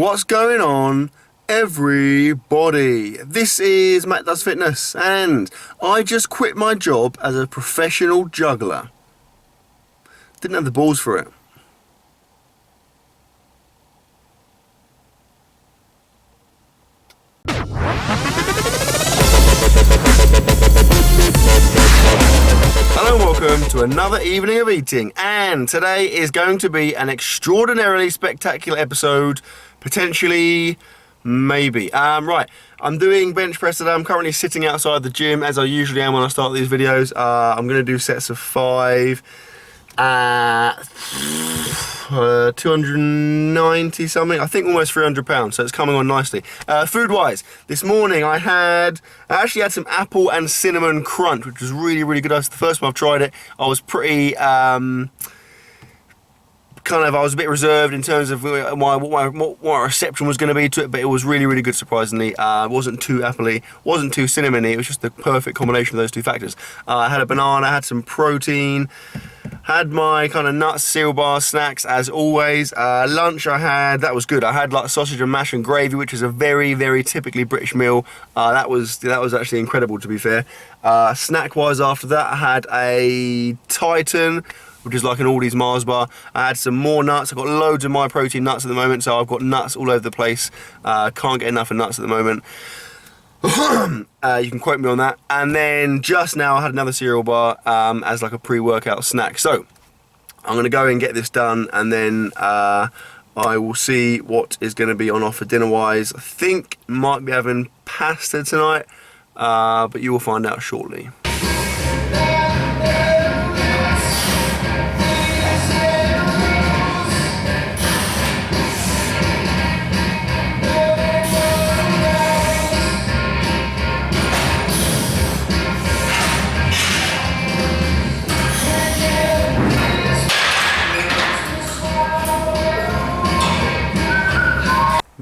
What's going on, everybody? This is Mattdoesfitness, and I just quit my job as a professional juggler. Didn't have the balls for it. Hello and welcome to another evening of eating, and today is going to be an extraordinarily spectacular episode, potentially, maybe. Right, I'm doing bench press today. I'm currently sitting outside the gym as I usually am when I start these videos. I'm going to do sets of 5 at 290 something, I think almost 300 pounds, so it's coming on nicely. Food wise, this morning I actually had some apple and cinnamon crunch, which was really good. That's the first time I've tried it. I was pretty I was a bit reserved in terms of what my reception was going to be to it, but it was really good, surprisingly. It wasn't too appley, wasn't too cinnamony, it was just the perfect combination of those two factors. I had a banana, had some protein, had my kind of nuts, cereal bars, snacks as always. Lunch that was good. I had like sausage and mash and gravy, which is a very typically British meal. That was actually incredible, to be fair. Snack wise after that I had a Titan, which is like an Aldi's Mars bar. I had some more nuts. I've got loads of my protein nuts at the moment, so I've got nuts all over the place. Can't get enough of nuts at the moment. You can quote me on that. And then just now I had another cereal bar as like a pre-workout snack. So I'm going to go and get this done, and then I will see what is going to be on offer dinner wise. I think might be having pasta tonight, but you will find out shortly.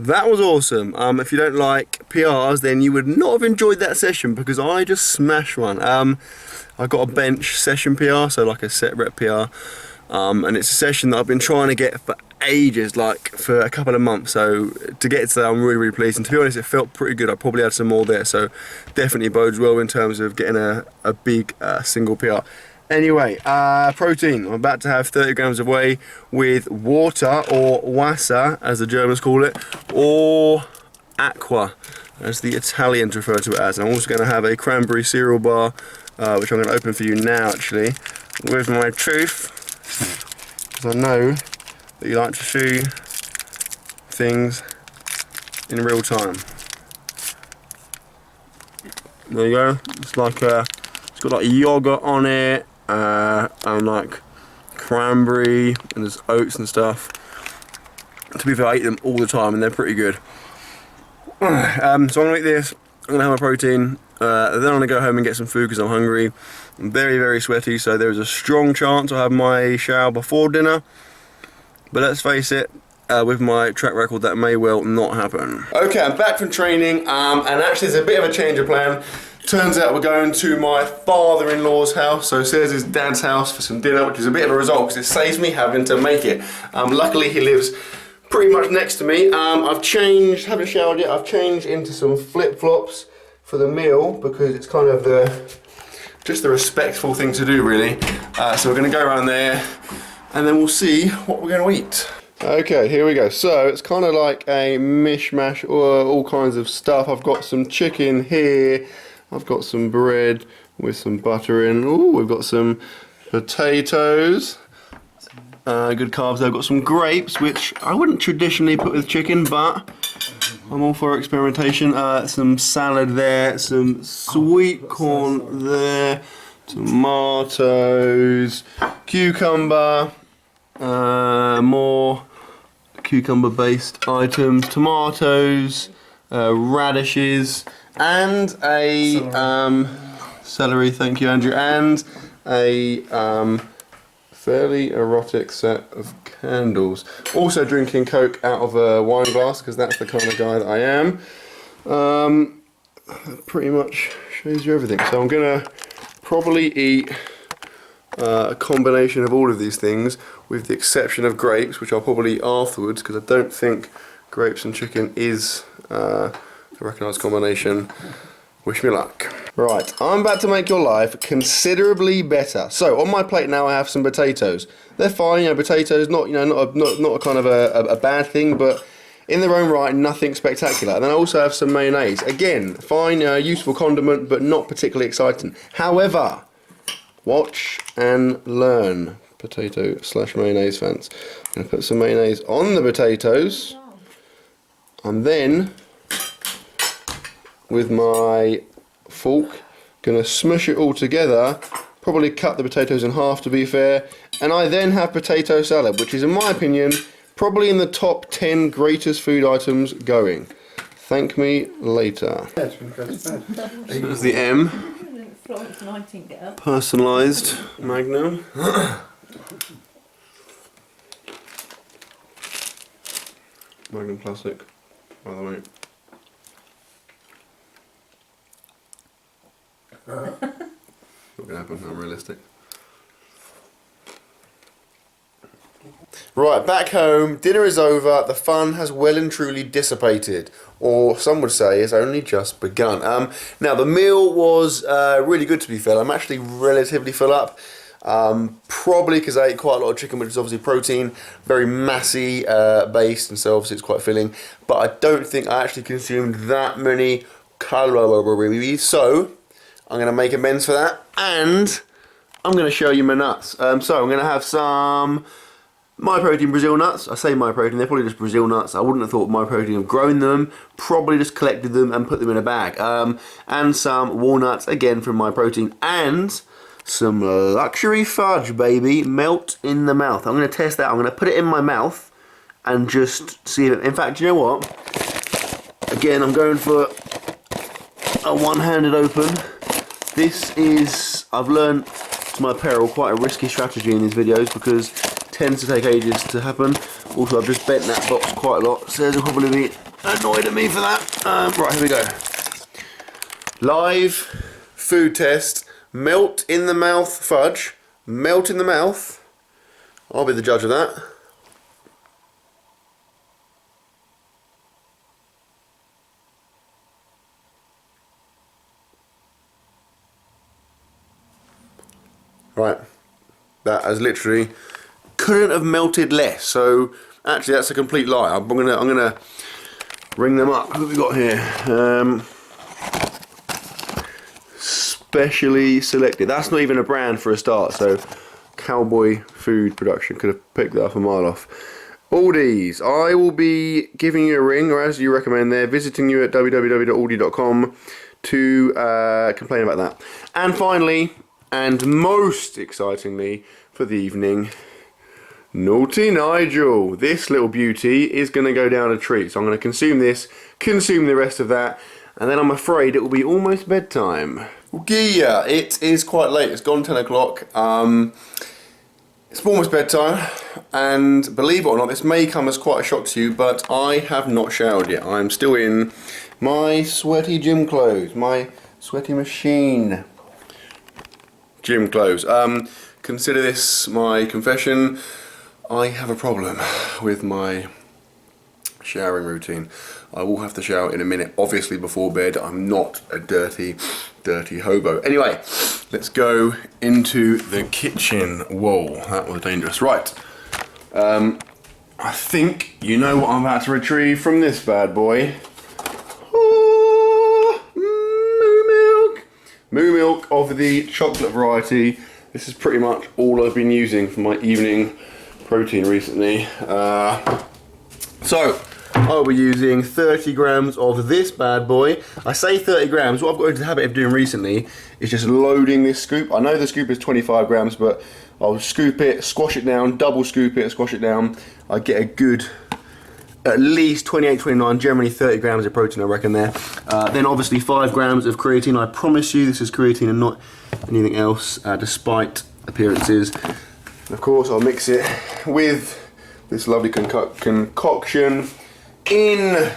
That was awesome. If you don't like PRs, then you would not have enjoyed that session, because I just smashed one. I got a bench session PR, so like a set rep PR, and it's a session that I've been trying to get for ages, like for a couple of months. So to get to that, I'm really pleased, and to be honest, it felt pretty good. I probably had some more there, so definitely bodes well in terms of getting a big single PR. Anyway, protein. I'm about to have 30 grams of whey with water, or wassa as the Germans call it, or aqua as the Italians refer to it as. And I'm also going to have a cranberry cereal bar, which I'm going to open for you now actually, with my tooth, because I know that you like to see things in real time. There you go. It's like it's got like yogurt on it, and like cranberry, and there's oats and stuff. To be fair, I eat them all the time and they're pretty good. So I'm gonna make this, I'm gonna have my protein, then I'm gonna go home and get some food because I'm hungry. I'm very sweaty, so there's a strong chance I'll have my shower before dinner. But let's face it, with my track record, that may well not happen. Okay, I'm back from training, and actually there's a bit of a change of plan. Turns out we're going to my father-in-law's house, so Sarah's dad's house, for some dinner, which is a bit of a result because it saves me having to make it. Luckily he lives pretty much next to me. I've changed, haven't showered yet, I've changed into some flip-flops for the meal because it's kind of just the respectful thing to do, really. So we're going to go around there and then we'll see what we're going to eat. Okay, here we go. So it's kind of like a mishmash of all kinds of stuff. I've got some chicken here. I've got some bread with some butter in. Ooh, we've got some potatoes. Good carbs there. I've got some grapes, which I wouldn't traditionally put with chicken, but I'm all for experimentation. Some salad there, some sweet corn there, tomatoes, cucumber, more cucumber-based items, tomatoes, radishes, and a celery, thank you Andrew, and a fairly erotic set of candles. Also drinking Coke out of a wine glass because that's the kind of guy that I am. Pretty much shows you everything. So I'm gonna probably eat a combination of all of these things, with the exception of grapes, which I'll probably eat afterwards because I don't think grapes and chicken is a recognised combination. Wish me luck. Right, I'm about to make your life considerably better. So on my plate now I have some potatoes. They're fine, you know, potatoes, not a kind of a bad thing, but in their own right, nothing spectacular. And then I also have some mayonnaise. Again, fine, useful condiment, but not particularly exciting. However, watch and learn, potato/mayonnaise fans. I'm going to put some mayonnaise on the potatoes, and then with my fork, going to smush it all together, probably cut the potatoes in half to be fair, and I then have potato salad, which is in my opinion probably in the top 10 greatest food items going. Thank me later. There's the M. Personalised Magnum. Magnum Classic, by the way. Not gonna happen, unrealistic. Right, back home, dinner is over, the fun has well and truly dissipated, or some would say it's only just begun. Now the meal was really good, to be fair. I'm actually relatively full up, probably because I ate quite a lot of chicken, which is obviously protein, very massy based, and so obviously it's quite filling, but I don't think I actually consumed that many calories, so I'm going to make amends for that, and I'm going to show you my nuts. So I'm going to have some My Protein Brazil nuts. I say My Protein, they're probably just Brazil nuts. I wouldn't have thought My Protein have grown them, probably just collected them and put them in a bag. And some walnuts, again from My Protein, and some luxury fudge, baby, melt in the mouth. I'm going to test that. I'm going to put it in my mouth and just see if it, in fact, you know what? Again, I'm going for a one-handed open. This is, I've learned to my peril, quite a risky strategy in these videos because it tends to take ages to happen. Also, I've just bent that box quite a lot, so they'll probably be annoyed at me for that. Right, here we go. Live food test. Melt in the mouth fudge. Melt in the mouth. I'll be the judge of that. Right, that has literally couldn't have melted less. So actually, that's a complete lie. I'm gonna ring them up. What have we got here? Specially selected. That's not even a brand for a start. So Cowboy Food Production could have picked that up a mile off. Aldi's. I will be giving you a ring, or as you recommend there, visiting you at www.aldi.com to complain about that. And finally, and most excitingly for the evening, Naughty Nigel. This little beauty is going to go down a treat. So I'm going to consume this, consume the rest of that, and then I'm afraid it will be almost bedtime. Okay, yeah, it is quite late. It's gone 10 o'clock. It's almost bedtime, and believe it or not, this may come as quite a shock to you, but I have not showered yet. I'm still in my sweaty gym clothes, my sweaty machine gym clothes. Consider this my confession. I have a problem with my showering routine. I will have to shower in a minute, obviously before bed. I'm not a dirty hobo. Anyway, let's go into the kitchen. Whoa, that was dangerous. Right, I think you know what I'm about to retrieve from this bad boy. Moo milk of the chocolate variety. This is pretty much all I've been using for my evening protein recently. So I'll be using 30 grams of this bad boy. I say 30 grams, what I've got into the habit of doing recently is just loading this scoop. I know the scoop is 25 grams, but I'll scoop it, squash it down, double scoop it, squash it down. I get a good, at least 28, 29, generally 30 grams of protein I reckon there. Then obviously 5 grams of creatine. I promise you this is creatine and not anything else, despite appearances. And of course I'll mix it with this lovely concoction in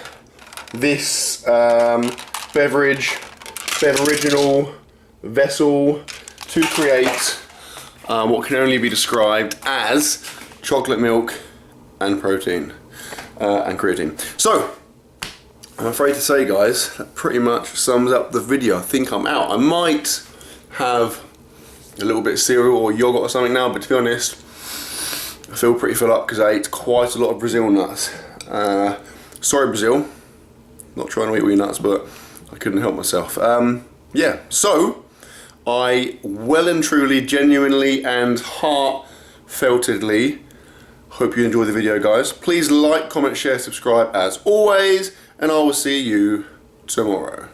this beverageable vessel to create what can only be described as chocolate milk and protein. and creatine. So, I'm afraid to say, guys, that pretty much sums up the video. I think I'm out. I might have a little bit of cereal or yogurt or something now, but to be honest, I feel pretty full up because I ate quite a lot of Brazil nuts. Sorry, Brazil. Not trying to eat all your nuts, but I couldn't help myself. Yeah, so I well and truly, genuinely and heartfeltedly hope you enjoyed the video, guys. Please like, comment, share, subscribe as always, and I will see you tomorrow.